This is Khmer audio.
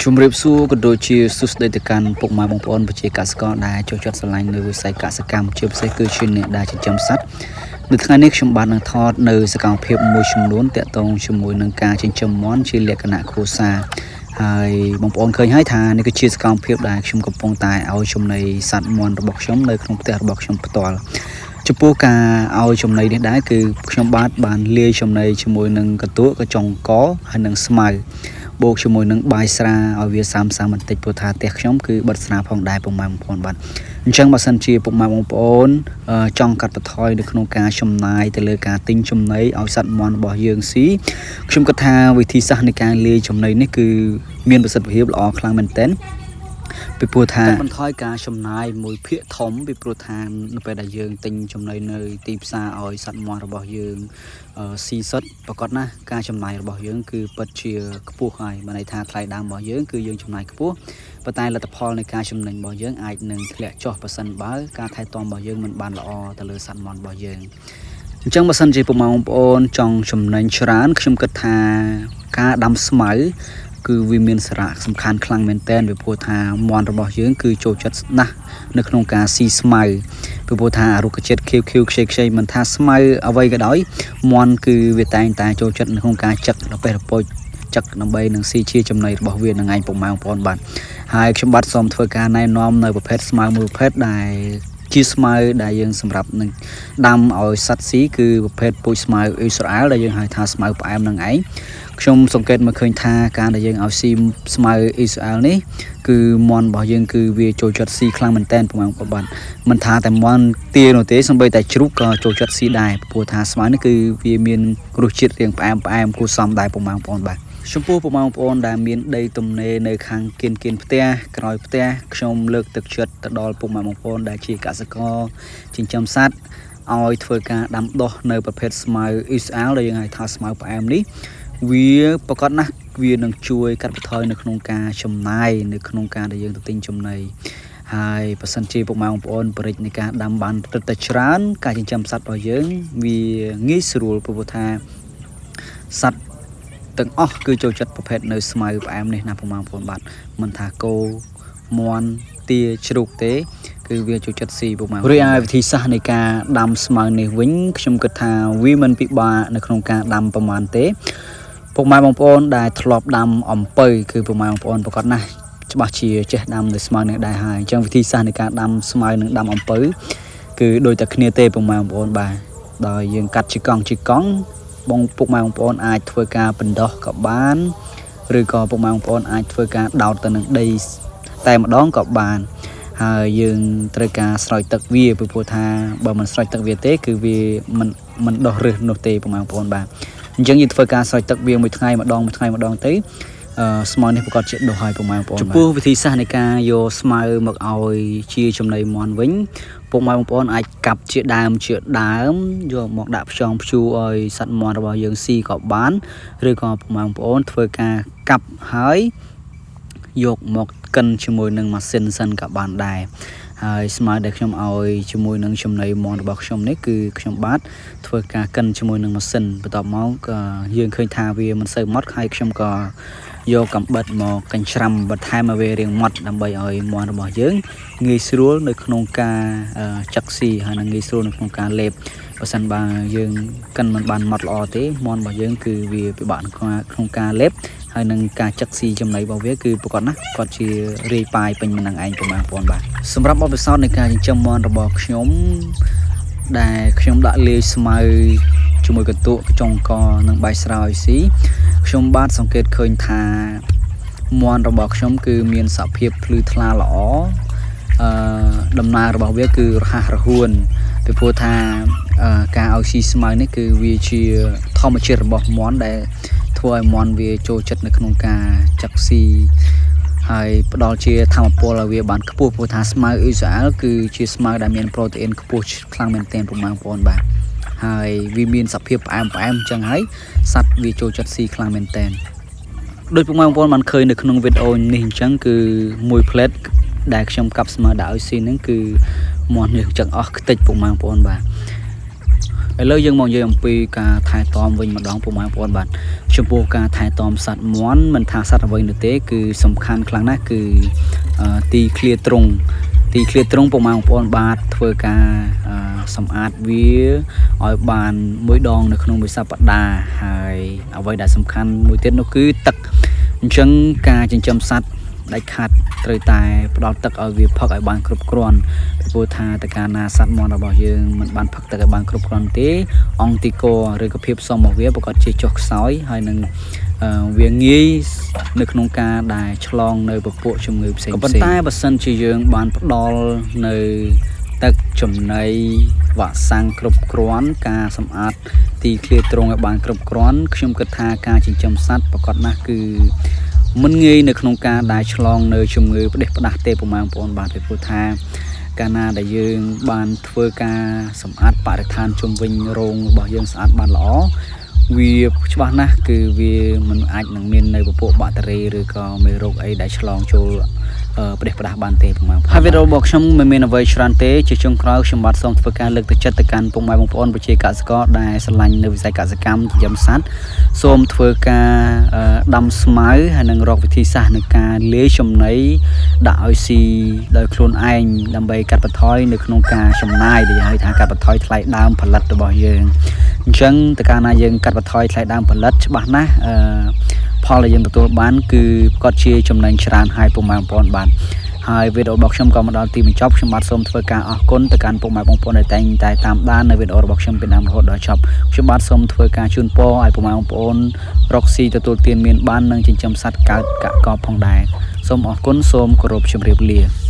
ជំរាបសួរក៏ដូចជាសួស្តីទៅកាន់ពុកម៉ែបងប្អូនប្រជាកសិករដែលចូលចិត្តស្រឡាញ់នៅវិស័យកសិកម្មជាពិសេសគឺជាអ្នកដែលចិញ្ចឹមសត្វនៅថ្ងៃនេះខ្ញុំបាននឹងថតនៅសកម្មភាពមួយចំនួនទាក់ទងជាមួយនឹងការចិញ្ចឹមមាន់ជាលក្ខណៈគ្រួសារហើយបងប្អូនឃើញហើយថានេះគឺជាសកម្មភាពដែលខ្ញុំកំពុងតែឲ្យចំណីសត្វមាន់របស់ខ្ញុំនៅក្នុងផ្ទះរបស់ខ្ញុំផ្ទាល់ចំពោះការឲ្យចំណីនេះដែរគឺខ្ញុំបានលាយចំណីជាមួយនឹងកន្ទក់កញ្ចុងកហើយនិងស្មៅបូកជាមួយនឹងបាយស្រាឲ្យវាសាមបន្តិចព្រោះថាផ្ទះខ្ញុំគឺបិទស្រាផងដែរពុកម៉ែបងប្អូនបាទអញ្ចឹងបើសិនជាពុកម៉ែបងប្អូនចង់កាត់បន្ថយនៅក្នុងការចំណាយទៅលើការទិញចំណីឲ្យសត្វមាន់របស់យើងស៊ីខ្ញុំគិតថាវិធីសាស្ត្រនៃការលាយចំណីនេះគឺមានប្រសិទ្ធភាពល្អខ្លាំងមែនទែនពីព្រោះថាបន្ថយការចំណាយមួយភាគធំពីព្រោះថានៅពេលដែលយើងទិញចំណីនៅទីផ្សារឲ្យសត្វមាន់របស់យើងស៊ីសុទ្ធប្រកបណាស់ការចំណាយរបស់យើងគឺពិតជាខ្ពស់ហើយបានន័យថាថ្លៃដើមរបស់យើងគឺយើងចំណាយខ្ពស់ប៉ុន្តែលទ្ធផលនៃការចំណេញរបស់យើងអាចនឹងធ្លាក់ចុះប្រសិនបើការថែទាំរបស់យើងមិនបានល្អទៅលើសត្វមាន់របស់យើងអញ្ចឹងបើសិនជាពុកម៉ែបងប្អូនចង់ចំណេញច្រើនខ្ញុំគិតថាការដាំស្មៅគឺវាមានសារៈសំខាន់ខ្លាំងមែនទែនពីព្រោះថាមាន់របស់យើងគឺចូលចិត្តណាស់នៅក្នុងការស៊ីស្មៅពីព្រោះថារុក្ខជាតិខៀវខ្ចីមិនថាស្មៅអ្វីក៏ដោយមាន់គឺវាតែងតែចូលចិត្តនៅក្នុងការចឹកនៅពេលរពូចចឹកដើម្បីនឹងស៊ីជាចំណីរបស់វានឹងឯងពុកម៉ែបងប្អូនបាទហើយខ្ញុំបាទសូមធ្វើការណែនាំនៅប្រភេទស្មៅមួយប្រភេទដែលជាស្មៅដែលយើងសម្រាប់នឹងដាំឲ្យសត្វស៊ីគឺប្រភេទពូជស្មៅអ៊ីស្រាអែលដែលយើងហៅថាស្មៅផ្អែមនឹងឯងខ្ញុំសង្កេតមកឃើញថាការដែលយើងឲ្យស៊ីស្មៅអ៊ីស្រាអែលនេះគឺមាន់របស់យើងគឺវាចូលចិត្តស៊ីខ្លាំងមែនទែនពុកម៉ែបងប្អូនបាទមិនថាតែមាន់ទានោះទេសូម្បីតែជ្រូកក៏ចូលចិត្តស៊ីដែរព្រោះថាស្មៅនេះគឺវាមានរសជាតិរៀងផ្អែមគួរសមដែរពុកម៉ែបងប្អូនបាទចំពោះពុកម៉ែបងប្អូនដែលមានដីទំនេរនៅខាងគៀនផ្ទះក្រោយផ្ទះខ្ញុំលើកទឹកចិត្តទៅដល់ពុកម៉ែបងប្អូនដែលជាកសិករចិញ្ចឹមសត្វឲ្យធ្វើការដាំដុះនៅប្រភេទស្មៅអ៊ីស្រាអែលដែលយើងហៅថាស្មៅផ្អែមនេះវាប្រកបណាស់វានឹងជួយកាត់បន្ថយនៅក្នុងការចំណាយនៅក្នុងការដែលយើងទៅទិញចំណីហើយបើសិនជាពុកម៉ែបងប្អូនបរិយានៃការដាំបានទឹកតែច្រើនការចិញ្ចឹមសត្វរបស់យើងវាងាយស្រួលព្រោះថាសត្វទាំងអស់គឺចូលចិត្តប្រភេទនៅស្មៅផ្អែមនេះណាពុកម៉ែបងប្អូនបាទមិនថាគោមាន់ទាជ្រូកទេគឺវាចូលចិត្តស៊ីពុកម៉ែរីឯវិធីសាស្ត្រនៃការដាំស្មៅនេះវិញខ្ញុំគិតថាវាមិនពិបាកនៅក្នុងការដាំប្រហែលទេពុកម៉ែបងប្អូនដែលធ្លាប់ដាំអំពៅគឺពុកម៉ែបងប្អូនប្រកាសណាស់ច្បាស់ជាចេះដាំនៅស្មៅនេះដែរហើយអញ្ចឹងវិធីសាស្ត្រនៃការដាំស្មៅនិងដាំអំពៅគឺដូចតែគ្នាទេពុកម៉ែបងប្អូនបាទដោយយើងកាត់ជាកង់បងពុកម៉ែបងប្អូនអាចធ្វើការបណ្ដោះក៏បានឬក៏ពុកម៉ែបងប្អូនអាចធ្វើការដោតទៅនឹងដីតែម្ដងក៏បានហើយយើងត្រូវការស្រោចទឹកវាពីព្រោះថាបើមិនស្រោចទឹកវាទេគឺវាមិនដុះរឹសនោះទេពុកម៉ែបងប្អូនបាទអញ្ចឹងយើងធ្វើការស្រោចទឹកវាមួយថ្ងៃម្ដងទៅស្មៅនេះប្រកាសជាដុះហើយពុកម៉ែបងប្អូនចំពោះវិធីសាស្ត្រនៃការយកស្មៅមកឲ្យជាចំណីមាន់វិញពុកម៉ែបងប្អូនអាចកាប់ជាដើមយកមកដាក់ផ្ចង់ព្យួរឲ្យសត្វមាន់របស់យើងស៊ីក៏បានឬក៏ពុកម៉ែបងប្អូនធ្វើការកាប់ហើយយកមកកិនជាមួយនឹងម៉ាស៊ីនសិនក៏បានដែរហើយស្មៅដែលខ្ញុំឲ្យជាមួយនឹងចំណីមាន់របស់ខ្ញុំនេះគឺខ្ញុំបាទធ្វើការកិនជាមួយនឹងម៉ាស៊ីនបន្ទាប់មកយើងឃើញថាវាមិនសូវម៉ត់ហើយខ្ញុំក៏យកកាំបិតមកកញ្ច្រាំបន្ថែមឲ្យវារាងម៉ត់ដើម្បីឲ្យមាន់របស់យើងងាយស្រួលនៅក្នុងការចាក់ស៊ីហើយនឹងងាយស្រួលនៅក្នុងការលេបបើសិនបើយើងកិនមិនបានម៉ត់ល្អទេមាន់របស់យើងគឺវាពិបាកក្នុងការលេបហើយនឹងការចាក់ស៊ីចំណីរបស់វាគឺប្រកបណាស់គាត់ជារាយប៉ាយពេញមិននឹងឯងពុកម៉ែបងប្អូនបាទសម្រាប់បទពិសោធន៍នៃការចិញ្ចឹមមាន់របស់ខ្ញុំដែលខ្ញុំដាក់លាយស្មៅជាមួយកន្ទក់ចុងកនិងបាយស្រាឲ្យស៊ីខ្ញុំបាទសង្កេតឃើញថាមាន់របស់ខ្ញុំគឺមានសភាពភ្លឺថ្លាល្អដំណើររបស់វាគឺរហ័សរហួនពីព្រោះថាការឲ្យស៊ីស្មៅនេះគឺវាជាធម្មជាតិរបស់មាន់ដែលធ្វើឲ្យមាន់វាចូលចិត្តនៅក្នុងការចាក់ស៊ីហើយផ្ដល់ជាធម្មពលឲ្យវាបានខ្ពស់ព្រោះថាស្មៅអ៊ីស្រាអែលគឺជាស្មៅដែលមានប្រូតេអ៊ីនខ្ពស់ខ្លាំងមែនទែនពុកម៉ែបងប្អូនបាទហើយវាមានសភាពផ្អែមអញ្ចឹងហើយសត្វវាចូលចិត្តស៊ីខ្លាំងមែនទែនដោយពុកម៉ែបងប្អូនបានឃើញនៅក្នុងវីដេអូនេះអញ្ចឹងគឺមួយផ្លេតដែលខ្ញុំកាប់ស្មៅដាក់ឲ្យស៊ីហ្នឹងគឺមាន់យើងចឹងអស់ខ្ទេចពុកម៉ែបងប្អូនបាទ ឥឡូវយើងមកនិយាយអំពីការថែទាំវិញម្ដងពុកម៉ែបងប្អូនបាទចំពោះការថែទាំសត្វមាន់មិនថាសត្វអ្វីនោះទេគឺសំខាន់ខ្លាំងណាស់គឺទីឃ្លាទ្រុងពុកម៉ែបងប្អូនបាទធ្វើការសម្អាតវាឲ្យបានមួយដងនៅក្នុងមួយសប្តាហ៍ហើយអ្វីដែលសំខាន់មួយទៀតនោះគឺទឹកអញ្ចឹងការចិញ្ចឹមសត្វដាច់ខាតត្រូវតែផ្ដល់ទឹកឲ្យវាផឹកឲ្យបានគ្រប់គ្រាន់ព្រោះថាតើកាលណាសត្វមាន់របស់យើងមិនបានផឹកទឹកឲ្យបានគ្រប់គ្រាន់ទេអង្គទីកឬក៏ភាពសមរបស់វាប្រកាសជាចុះខ្សោយហើយនឹងវាងាយនៅក្នុងការដែលឆ្លងនៅពពួកជំងឺផ្សេងៗក៏ប៉ុន្តែបើសិនជាយើងបានផ្ដល់នៅទឹកចំណីវ៉ាក់សាំងគ្រប់គ្រាន់ការសម្អាតទីឃ្លាទ្រុងឲ្យបានគ្រប់គ្រាន់ខ្ញុំគិតថាការចិញ្ចឹមសត្វប្រកបណាស់គឺមិនងាយនៅក្នុងការដែលឆ្លងនៅជំងឺផ្ដេសផ្ដាស់ទេពុកម៉ែបងប្អូនបាទព្រោះថាកាលណាដែលយើងបានធ្វើការសម្អាតបរិស្ថានជុំវិញរោងរបស់យើងស្អាតបានល្អវាច្បាស់ណាស់គឺវាមិនអាចនឹងមាននៅពពួកបាក់តេរីឬក៏មេរោគអីដែលឆ្លងចូលផ្ដេសផ្ដាស់បានទេពុកម៉ែហើយវីដេអូរបស់ខ្ញុំមិនមានអ្វីច្រើនទេជាចុងក្រោយខ្ញុំបាទសូមធ្វើការលើកទឹកចិត្តទៅកាន់ពុកម៉ែបងប្អូនប្រជាកសិករដែលស្រឡាញ់នៅវិស័យកសិកម្មចិញ្ចឹមសត្វសូមធ្វើការដាំស្មៅហើយនឹងរកវិធីសាស្ត្រនៃការលាយចំណីដាក់ឲ្យស៊ីដោយខ្លួនឯងដើម្បីកាត់បន្ថយនៅក្នុងការចំណាយដែលហៅថាកាត់បន្ថយថ្លៃដើមផលិតរបស់យើងអញ្ចឹងតើកាលណាយើងកាត់បន្ថយថ្លៃដើមផលិតច្បាស់ណាស់ផលដែលយើងទទួលបានគឺប្រកាសជាចំណេញច្រើនហើយពុកម៉ែបងប្អូនបាទហើយវីដេអូរបស់ខ្ញុំក៏មកដល់ទីបញ្ចប់ខ្ញុំបាទសូមធ្វើការអរគុណទៅកាន់ពុកម៉ែបងប្អូនដែលតែងតែតាមដាននៅវីដេអូរបស់ខ្ញុំពីដើមរហូតដល់ចប់ខ្ញុំបាទសូមធ្វើការជូនពរឲ្យពុកម៉ែបងប្អូនរកស៊ីទទួលទានមានបាននិងចិញ្ចឹមសត្វកើតកាក់កបផងដែរសូមអរគុណសូមគោរពជម្រាបលា